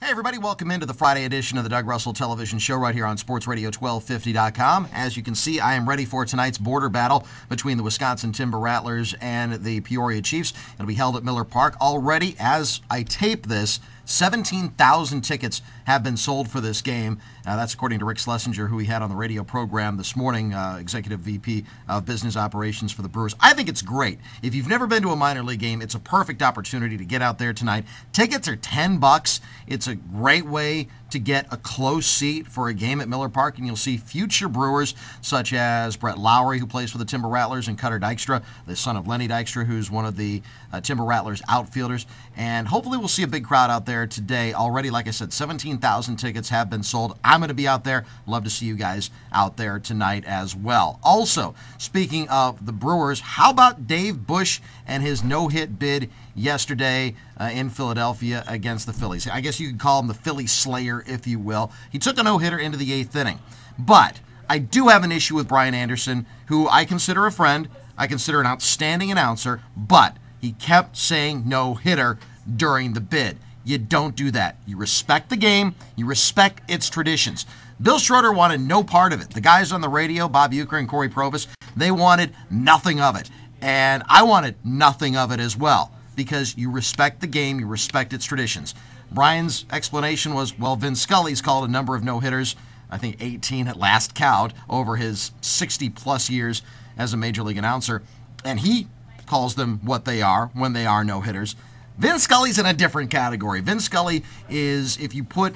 Hey everybody, welcome into the Friday edition of the Doug Russell Television Show right here on SportsRadio1250.com. As you can see, I am ready for tonight's border battle between the Wisconsin Timber Rattlers and the Peoria Chiefs. It'll be held at Miller Park. Already, as I tape this, 17,000 tickets have been sold for this game. That's according to Rick Schlesinger, who we had on the radio program this morning, Executive VP of Business Operations for the Brewers. I think it's great. If you've never been to a minor league game, it's a perfect opportunity to get out there tonight. Tickets are $10. It's a great way to get a close seat for a game at Miller Park, and you'll see future Brewers such as Brett Lowry, who plays for the Timber Rattlers, and Cutter Dykstra, the son of Lenny Dykstra, who's one of the Timber Rattlers outfielders. And hopefully we'll see a big crowd out there today. Already, like I said, 17,000 tickets have been sold. I'm going to be out there. Love to see you guys out there tonight as well. Also, speaking of the Brewers, how about Dave Bush and his no-hit bid yesterday in Philadelphia against the Phillies? I guess you could call him the Philly Slayer, if you will. He took a no-hitter into the 8th inning. But I do have an issue with Brian Anderson, who I consider a friend. I consider an outstanding announcer, but he kept saying no-hitter during the bid. You don't do that. You respect the game. You respect its traditions. Bill Schroeder wanted no part of it. The guys on the radio, Bob Uecker and Corey Provis, they wanted nothing of it. And I wanted nothing of it as well, because you respect the game, you respect its traditions. Brian's explanation was, well, Vin Scully's called a number of no-hitters, I think 18 at last count, over his 60-plus years as a Major League announcer, and he calls them what they are when they are no-hitters. Vin Scully's in a different category. Vin Scully is, if you put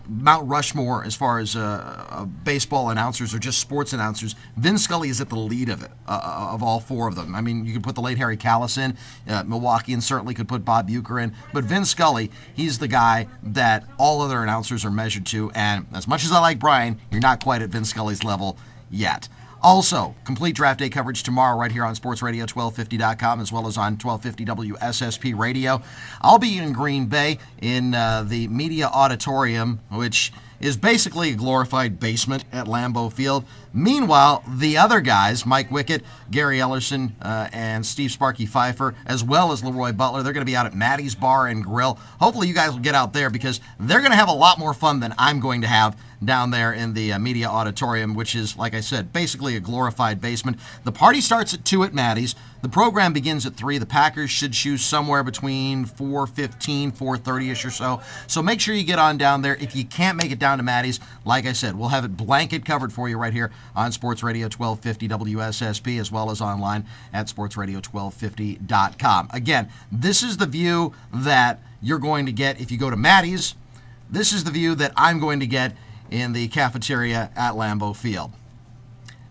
Mount Rushmore as far as baseball announcers or just sports announcers, Vin Scully is at the lead of it, of all four of them. I mean, you could put the late Harry Kalas in, Milwaukee, and certainly could put Bob Uecker in, but Vin Scully, he's the guy that all other announcers are measured to, and as much as I like Brian, you're not quite at Vin Scully's level yet. Also, complete draft day coverage tomorrow right here on SportsRadio1250.com as well as on 1250 WSSP Radio. I'll be in Green Bay in the Media Auditorium, which is basically a glorified basement at Lambeau Field. Meanwhile, the other guys, Mike Wickett, Gary Ellerson, and Steve Sparky Pfeiffer, as well as Leroy Butler, they're going to be out at Maddie's Bar and Grill. Hopefully you guys will get out there because they're going to have a lot more fun than I'm going to have down there in the Media Auditorium, which is, like I said, basically a glorified basement. The party starts at 2 at Maddie's. The program begins at 3. The Packers should choose somewhere between 4:15, 4:30-ish or so. So make sure you get on down there. If you can't make it down to Maddie's, like I said, we'll have it blanket covered for you right here on Sports Radio 1250 WSSP as well as online at SportsRadio1250.com. Again, this is the view that you're going to get if you go to Maddie's. This is the view that I'm going to get in the cafeteria at Lambeau Field.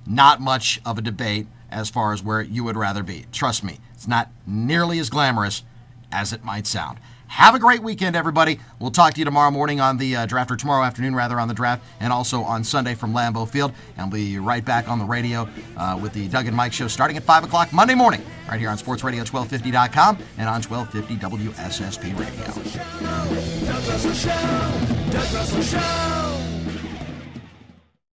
Not much of a debate as far as where you would rather be. Trust me, it's not nearly as glamorous as it might sound. Have a great weekend, everybody. We'll talk to you tomorrow morning on the draft, or tomorrow afternoon, rather, on the draft, and also on Sunday from Lambeau Field. And we'll be right back on the radio with the Doug and Mike Show starting at 5 o'clock Monday morning, right here on SportsRadio1250.com and on 1250 WSSP Radio. Doug Russell Show. Doug Russell Show.